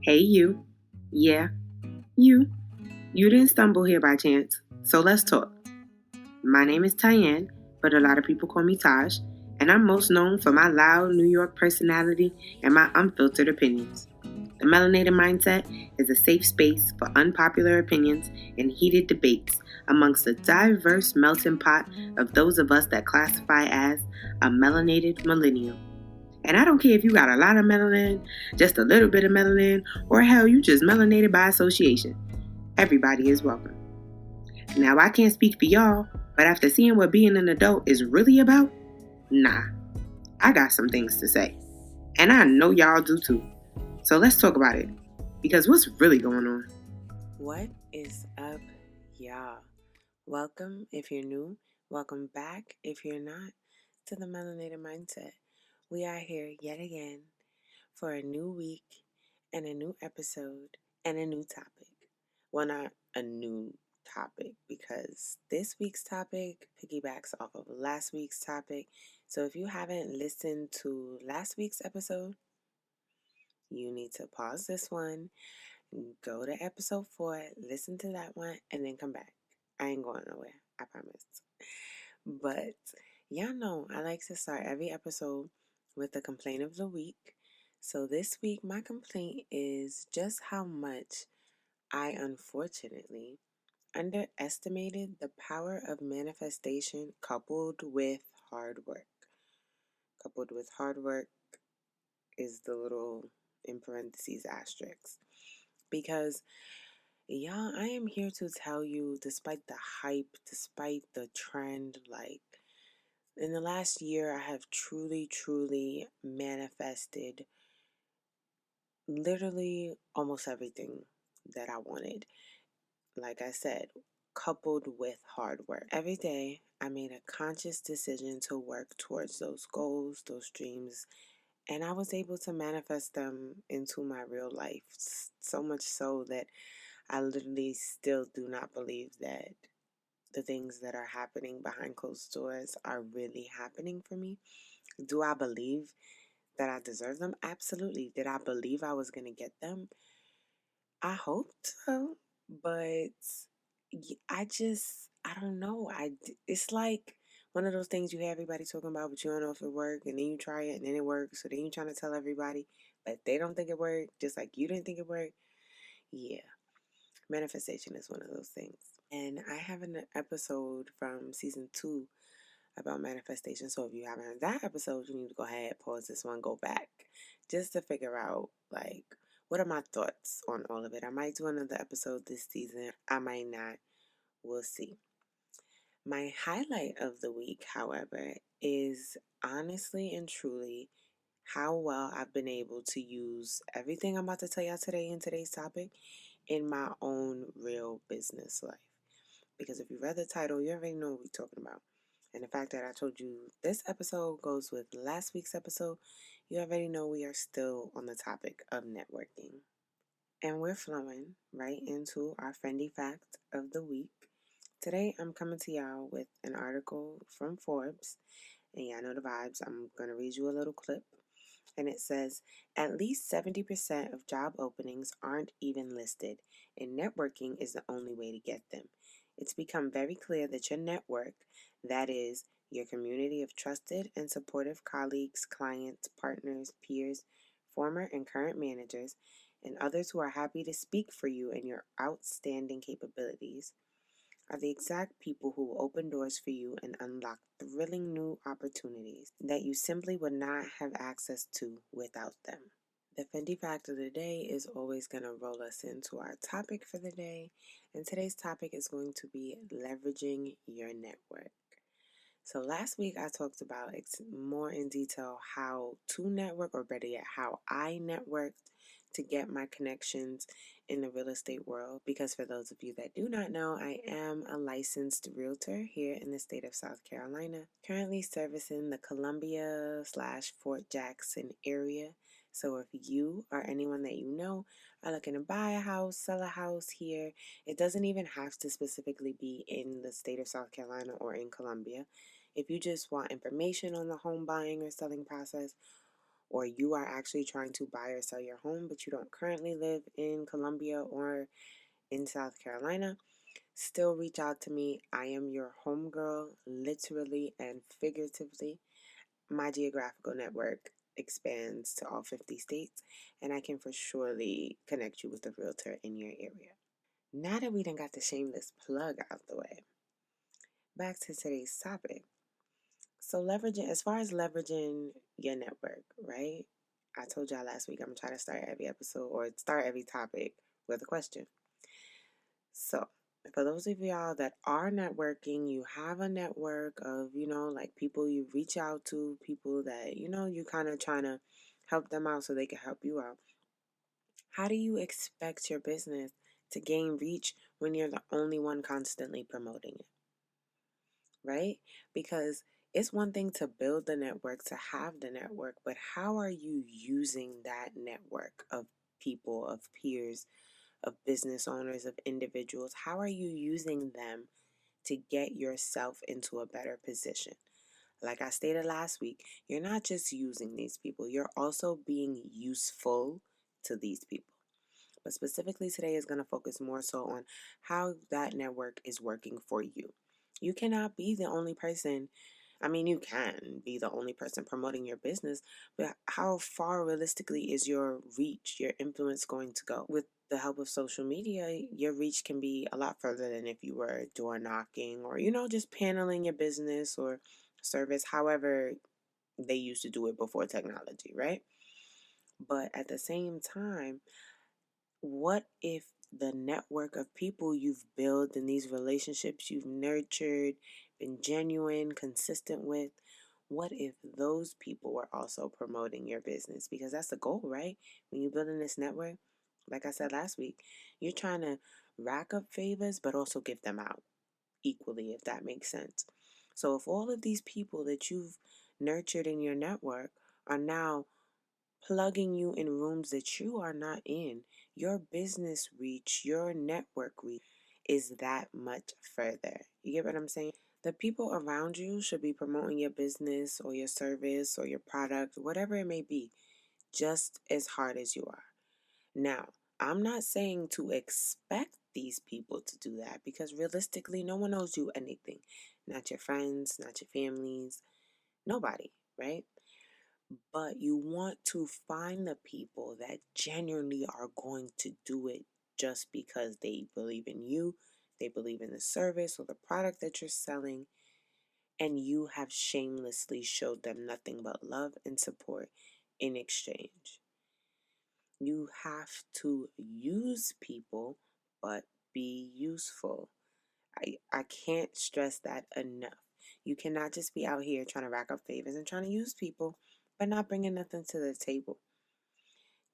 Hey, you. Yeah, you. You didn't stumble here by chance, so let's talk. My name is Tyanne, but a lot of people call me Taj, and I'm most known for my loud New York personality and my unfiltered opinions. The Melanated Mindset is a safe space for unpopular opinions and heated debates amongst a diverse melting pot of those of us that classify as a melanated millennial. And I don't care if you got a lot of melanin, just a little bit of melanin, or hell, you just melanated by association. Everybody is welcome. Now, I can't speak for y'all, but after seeing what being an adult is really about, nah, I got some things to say. And I know y'all do too. So let's talk about it. Because what's really going on? What is up, y'all? Welcome if you're new. Welcome back if you're not to the Melanated Mindset. We are here yet again for a new week and a new episode and a new topic. Well, not a new topic because this week's topic piggybacks off of last week's topic. So if you haven't listened to last week's episode, you need to pause this one, go to episode 4, listen to that one, and then come back. I ain't going nowhere, I promise. But y'all know I like to start every episode with the complaint of the week. So this week, my complaint is just how much I unfortunately underestimated the power of manifestation coupled with hard work. Coupled with hard work is the little in parentheses asterisk. Because y'all, I am here to tell you, despite the hype, despite the trend, like in the last year, I have truly manifested literally almost everything that I wanted. Like I said, coupled with hard work. Every day, I made a conscious decision to work towards those goals, those dreams, and I was able to manifest them into my real life. So much so that I literally still do not believe that the things that are happening behind closed doors are really happening for me. Do I believe that I deserve them? Absolutely. Did I believe I was going to get them? I hoped so, but I don't know. It's like one of those things you hear everybody talking about, but you don't know if it worked, and then you try it, and then it works, so then you're trying to tell everybody, but they don't think it worked, just like you didn't think it worked. Yeah, manifestation is one of those things. And I have an episode from season 2 about manifestation. So if you haven't heard that episode, you need to go ahead, pause this one, go back, just to figure out like what are my thoughts on all of it. I might do another episode this season. I might not. We'll see. My highlight of the week, however, is honestly and truly how well I've been able to use everything I'm about to tell y'all today in today's topic in my own real business life. Because if you read the title, you already know what we're talking about. And the fact that I told you this episode goes with last week's episode, you already know we are still on the topic of networking. And we're flowing right into our Fendi fact of the week. Today, I'm coming to y'all with an article from Forbes. And y'all know the vibes. I'm going to read you a little clip. And it says, at least 70% of job openings aren't even listed, and networking is the only way to get them. It's become very clear that your network, that is, your community of trusted and supportive colleagues, clients, partners, peers, former and current managers, and others who are happy to speak for you and your outstanding capabilities, are the exact people who will open doors for you and unlock thrilling new opportunities that you simply would not have access to without them. The Fendi fact of the day is always going to roll us into our topic for the day, and today's topic is going to be leveraging your network. So last week I talked about more in detail how to network, or better yet, how I networked to get my connections in the real estate world. Because for those of you that do not know, I am a licensed realtor here in the state of South Carolina, currently servicing the Columbia/Fort Jackson area. So if you or anyone that you know are looking to buy a house, sell a house here, it doesn't even have to specifically be in the state of South Carolina or in Columbia. If you just want information on the home buying or selling process, or you are actually trying to buy or sell your home, but you don't currently live in Columbia or in South Carolina, still reach out to me. I am your homegirl, literally and figuratively. My geographical network expands to all 50 states, and I can for surely connect you with a realtor in your area. Now that we done got the shameless plug out the way, back to today's topic. So leveraging, as far as leveraging your network, right? I told y'all last week I'm gonna try to start every episode or start every topic with a question. So for those of y'all that are networking, you have a network of, like people you reach out to, people that, you kind of trying to help them out so they can help you out. How do you expect your business to gain reach when you're the only one constantly promoting it? Right? Because it's one thing to build the network, to have the network, but how are you using that network of people, of peers, of business owners, of individuals? How are you using them to get yourself into a better position? Like I stated last week, you're not just using these people, you're also being useful to these people. But specifically today is going to focus more so on how that network is working for you. You cannot be the only person. I mean, you can be the only person promoting your business, but how far realistically is your reach, your influence going to go? With the help of social media, your reach can be a lot further than if you were door knocking or, just paneling your business or service, however they used to do it before technology, right? But at the same time, what if the network of people you've built and these relationships you've nurtured, been genuine, consistent with, what if those people were also promoting your business? Because that's the goal, right? When you're building this network, like I said last week, you're trying to rack up favors, but also give them out equally, if that makes sense. So if all of these people that you've nurtured in your network are now plugging you in rooms that you are not in, your business reach, your network reach is that much further. You get what I'm saying? The people around you should be promoting your business or your service or your product, whatever it may be, just as hard as you are. Now, I'm not saying to expect these people to do that because realistically, no one owes you anything. Not your friends, not your families, nobody, right? But you want to find the people that genuinely are going to do it just because they believe in you, they believe in the service or the product that you're selling, and you have shamelessly showed them nothing but love and support in exchange. You have to use people, but be useful. I can't stress that enough. You cannot just be out here trying to rack up favors and trying to use people, but not bringing nothing to the table.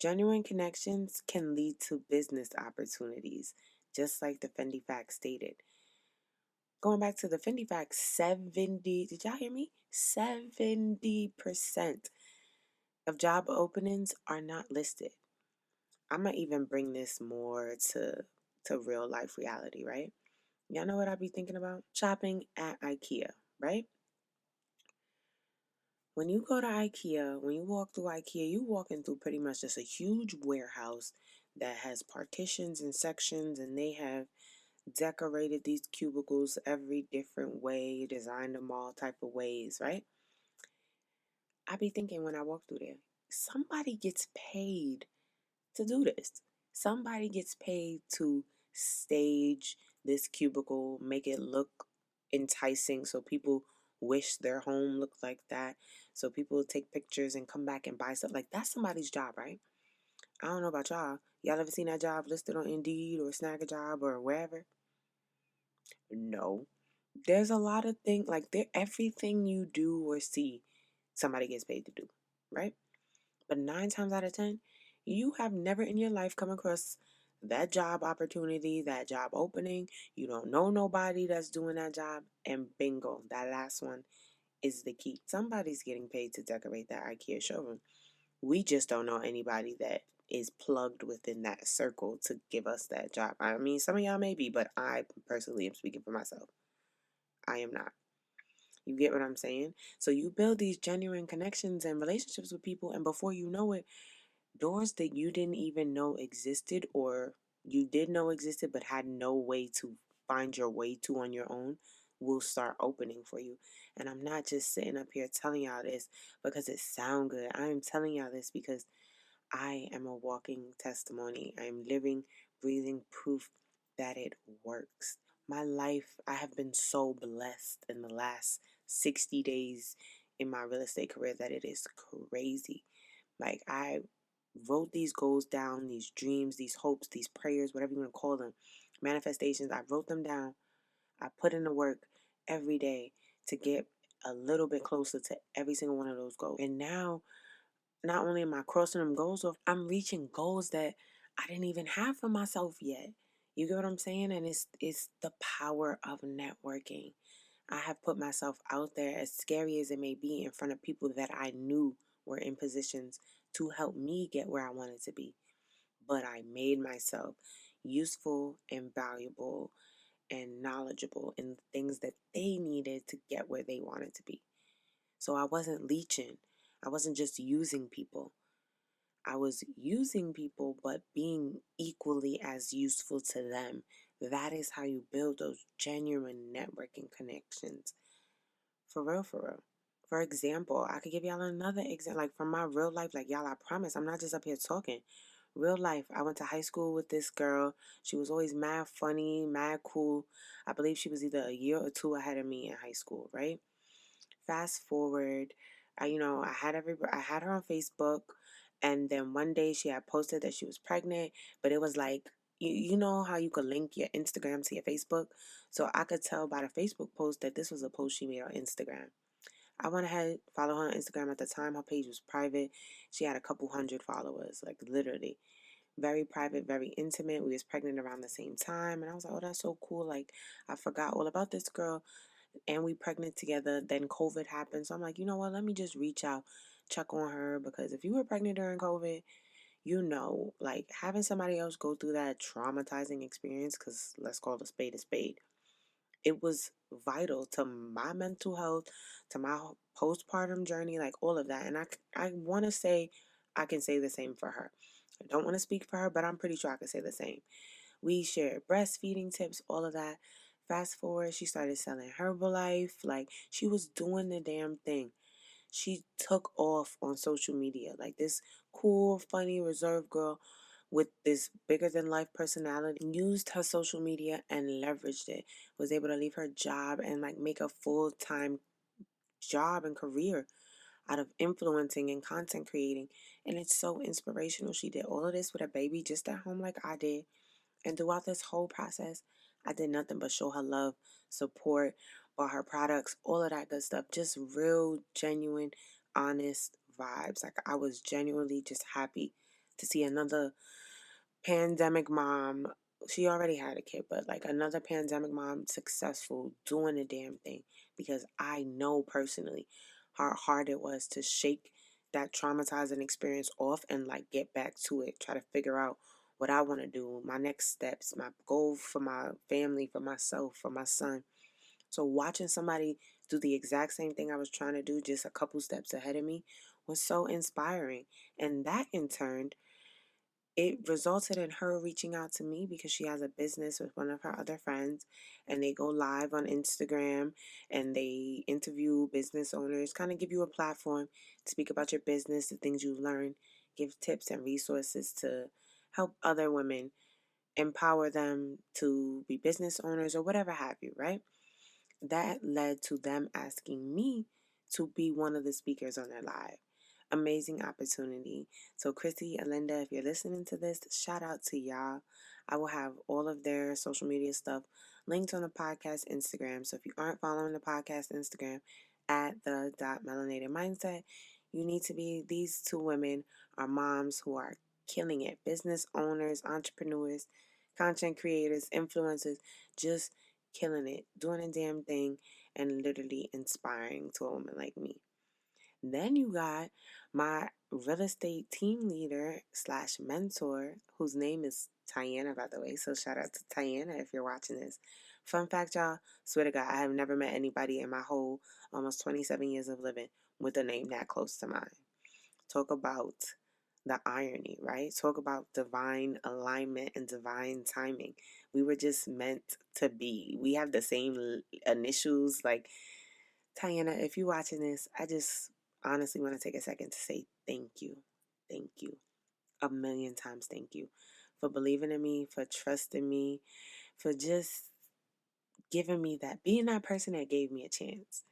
Genuine connections can lead to business opportunities, just like the Fendi fact stated. Going back to the Fendi fact, 70, did y'all hear me? 70% of job openings are not listed. I'm going to even bring this more to real life reality, right? Y'all know what I be thinking about? Shopping at IKEA, right? When you go to IKEA, when you walk through IKEA, you walking through pretty much just a huge warehouse that has partitions and sections, and they have decorated these cubicles every different way, designed them all type of ways, right? I be thinking when I walk through there, somebody gets paid to do this. Somebody gets paid to stage this cubicle, make it look enticing so people wish their home looked like that. So people will take pictures and come back and buy stuff. Like that's somebody's job, right? I don't know about y'all. Y'all ever seen that job listed on Indeed or Snag a Job or wherever? No. There's a lot of things like there everything you do or see, somebody gets paid to do, right? But 9 times out of 10, you have never in your life come across that job opportunity, that job opening. You don't know nobody that's doing that job. And bingo, that last one is the key. Somebody's getting paid to decorate that IKEA showroom. We just don't know anybody that is plugged within that circle to give us that job. I mean, some of y'all may be, but I personally am speaking for myself. I am not. You get what I'm saying? So you build these genuine connections and relationships with people, and before you know it, doors that you didn't even know existed, or you did know existed but had no way to find your way to on your own, will start opening for you. And I'm not just sitting up here telling y'all this because it sounds good. I am telling y'all this because I am a walking testimony. I am living, breathing proof that it works. My life, I have been so blessed in the last 60 days in my real estate career that it is crazy. Like, I wrote these goals down, these dreams, these hopes, these prayers, whatever you want to call them, manifestations. I wrote them down. I put in the work every day to get a little bit closer to every single one of those goals. And now, not only am I crossing them goals off, I'm reaching goals that I didn't even have for myself yet. You get what I'm saying? And it's the power of networking. I have put myself out there, as scary as it may be, in front of people that I knew were in positions to help me get where I wanted to be. But I made myself useful and valuable and knowledgeable in the things that they needed to get where they wanted to be. So I wasn't leeching. I wasn't just using people. I was using people, but being equally as useful to them. That is how you build those genuine networking connections. For real, for real. For example, I could give y'all another example, like from my real life. Like, y'all, I promise, I'm not just up here talking. Real life, I went to high school with this girl. She was always mad funny, mad cool. I believe she was either a year or two ahead of me in high school, right? Fast forward, I had her on Facebook, and then one day she had posted that she was pregnant, but it was like, you know how you could link your Instagram to your Facebook? So I could tell by the Facebook post that this was a post she made on Instagram. I went ahead, follow her on Instagram. At the time, her page was private. She had a couple hundred followers, like literally. Very private, very intimate. We was pregnant around the same time. And I was like, oh, that's so cool. Like, I forgot all about this girl. And we pregnant together. Then COVID happened. So I'm like, you know what? Let me just reach out, check on her. Because if you were pregnant during COVID, like having somebody else go through that traumatizing experience, because let's call a spade a spade, it was vital to my mental health, to my postpartum journey, like all of that. And I want to say I can say the same for her. I don't want to speak for her, but I'm pretty sure I can say the same. We shared breastfeeding tips, all of that. Fast forward, she started selling Herbalife. Like, she was doing the damn thing. She took off on social media. Like, this cool, funny, reserved girl with this bigger than life personality used her social media and leveraged it. Was able to leave her job and like make a full-time job and career out of influencing and content creating. And it's so inspirational. She did all of this with a baby just at home like I did. And throughout this whole process, I did nothing but show her love, support, bought her products, all of that good stuff. Just real, genuine, honest vibes. Like, I was genuinely just happy to see another pandemic mom. She already had a kid, but like another pandemic mom successful doing the damn thing, because I know personally how hard it was to shake that traumatizing experience off and like get back to it, try to figure out what I want to do, my next steps, my goal for my family, for myself, for my son. So watching somebody do the exact same thing I was trying to do, just a couple steps ahead of me, was so inspiring. And that in turn, it resulted in her reaching out to me because she has a business with one of her other friends, and they go live on Instagram and they interview business owners, kind of give you a platform to speak about your business, the things you've learned, give tips and resources to help other women, empower them to be business owners or whatever have you, right? That led to them asking me to be one of the speakers on their live. Amazing opportunity. So, Chrissy, Alinda, if you're listening to this, shout out to y'all. I will have all of their social media stuff linked on the podcast Instagram. So, if you aren't following the podcast Instagram at the melanated mindset, you need to be. These two women are moms who are killing it, business owners, entrepreneurs, content creators, influencers, just killing it, doing a damn thing, and literally inspiring to a woman like me. Then you got my real estate team leader slash mentor, whose name is Tyanne, by the way. So shout out to Tyanne if you're watching this. Fun fact, y'all, swear to God, I have never met anybody in my whole almost 27 years of living with a name that close to mine. Talk about the irony, right? Talk about divine alignment and divine timing. We were just meant to be. We have the same initials. Like, Tyanne, if you're watching this, I just honestly want to take a second to say thank you. Thank you. A million times thank you for believing in me, for trusting me, for just giving me that, being that person that gave me a chance.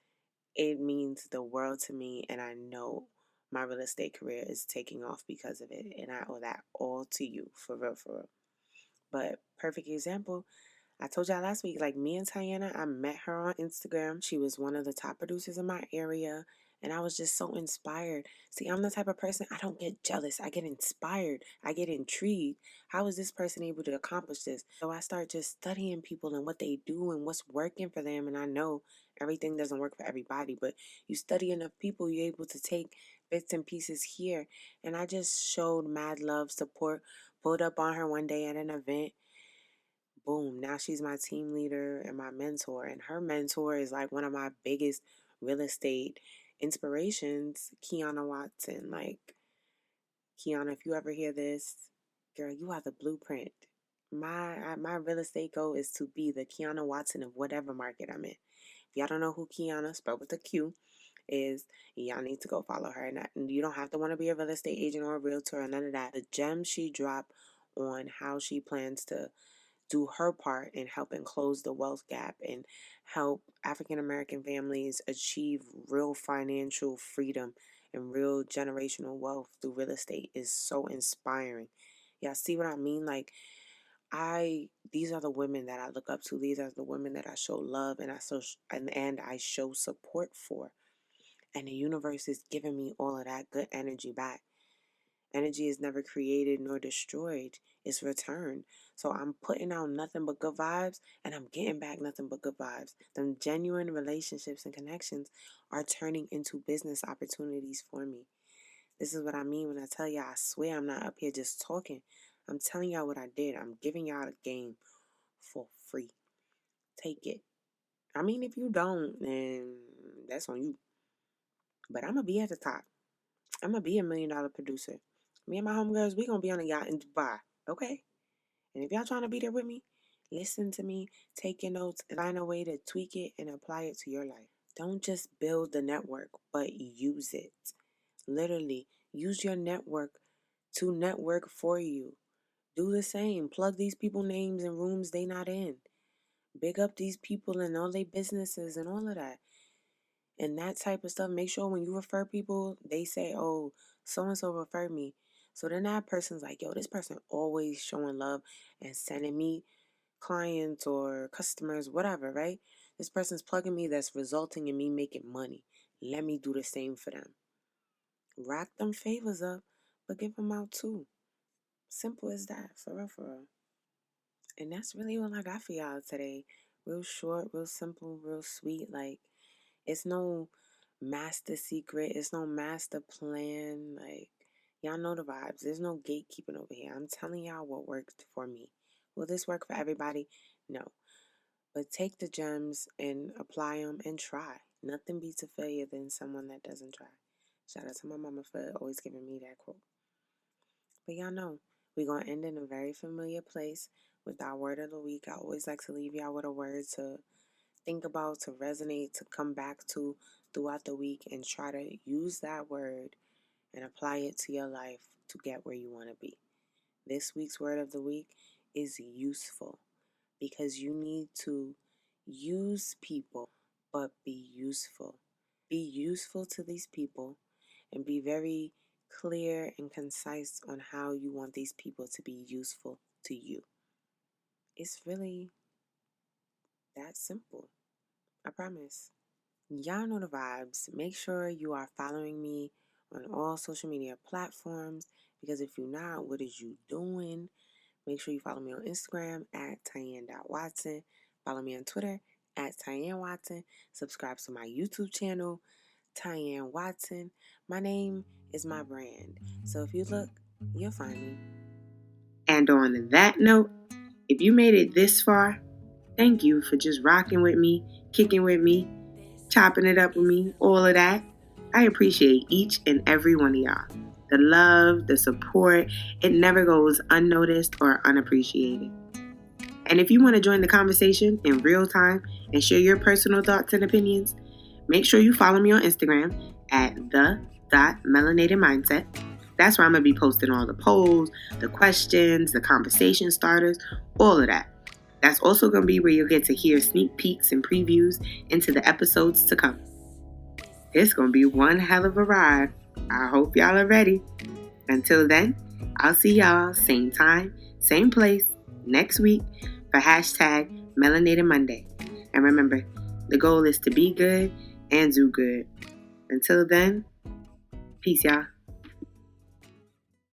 It means the world to me, and I know my real estate career is taking off because of it, and I owe that all to you, for real, for real. But perfect example, I told y'all last week, like me and Tyanne, I met her on Instagram. She was one of the top producers in my area, and I was just so inspired. See, I'm the type of person, I don't get jealous. I get inspired. I get intrigued. How is this person able to accomplish this? So I start just studying people and what they do and what's working for them. And I know everything doesn't work for everybody, but you study enough people, you're able to take bits and pieces here. And I just showed mad love, support, pulled up on her one day at an event. Boom, now she's my team leader and my mentor. And her mentor is like one of my biggest real estate inspirations, Kiana Watson. Like, Kiana, if you ever hear this, girl, you are the blueprint. My real estate goal is to be the Kiana Watson of whatever market I'm in. If y'all don't know who Kiana, spelled with a Q, is, y'all need to go follow her. And you don't have to want to be a real estate agent or a realtor or none of that. The gems she dropped on how she plans to do her part in helping close the wealth gap and help African American families achieve real financial freedom and real generational wealth through real estate is so inspiring. Y'all see what I mean? Like, these are the women that I look up to. These are the women that I show love and I show support for. And the universe is giving me all of that good energy back. Energy is never created nor destroyed. It's returned. So I'm putting out nothing but good vibes and I'm getting back nothing but good vibes. Them genuine relationships and connections are turning into business opportunities for me. This is what I mean when I tell y'all, I swear I'm not up here just talking. I'm telling y'all what I did. I'm giving y'all a game for free. Take it. I mean, if you don't, then that's on you. But I'm going to be at the top. I'm going to be $1 million producer. Me and my homegirls, we going to be on a yacht in Dubai. Okay? And if y'all trying to be there with me, listen to me, take your notes, and find a way to tweak it and apply it to your life. Don't just build the network, but use it. Literally, use your network to network for you. Do the same. Plug these people names in rooms they not in. Big up these people and all their businesses and all of that. And that type of stuff. Make sure when you refer people, they say, oh, so-and-so referred me. So then that person's like, yo, this person always showing love and sending me clients or customers, whatever, right? This person's plugging me that's resulting in me making money. Let me do the same for them. Rack them favors up, but give them out too. Simple as that, for real, for real. And that's really all I got for y'all today. Real short, real simple, real sweet. Like, it's no master secret. It's no master plan. Like, y'all know the vibes. There's no gatekeeping over here. I'm telling y'all what worked for me. Will this work for everybody? No. But take the gems and apply them and try. Nothing beats a failure than someone that doesn't try. Shout out to my mama for always giving me that quote. But y'all know, we're going to end in a very familiar place with our word of the week. I always like to leave y'all with a word to think about, to resonate, to come back to throughout the week and try to use that word and apply it to your life to get where you want to be. This week's word of the week is useful because you need to use people, but be useful. Be useful to these people and be very clear and concise on how you want these people to be useful to you. It's really that simple. I promise. Y'all know the vibes. Make sure you are following me on all social media platforms because if you're not, what is you doing? Make sure you follow me on Instagram at Tyanne.Watson. Follow me on Twitter at Tyanne Watson. Subscribe to my YouTube channel, Tyanne Watson. My name is my brand. So if you look, you'll find me. And on that note, if you made it this far, Thank you for just rocking with me, kicking with me, chopping it up with me, all of that. I appreciate each and every one of y'all. The love, the support, it never goes unnoticed or unappreciated. And if you want to join the conversation in real time and share your personal thoughts and opinions, make sure you follow me on Instagram at the.melanatedmindset. That's where I'm going to be posting all the polls, the questions, the conversation starters, all of that. That's also going to be where you'll get to hear sneak peeks and previews into the episodes to come. It's going to be one hell of a ride. I hope y'all are ready. Until then, I'll see y'all same time, same place, next week for #Melanated Monday. And remember, the goal is to be good and do good. Until then, peace, y'all.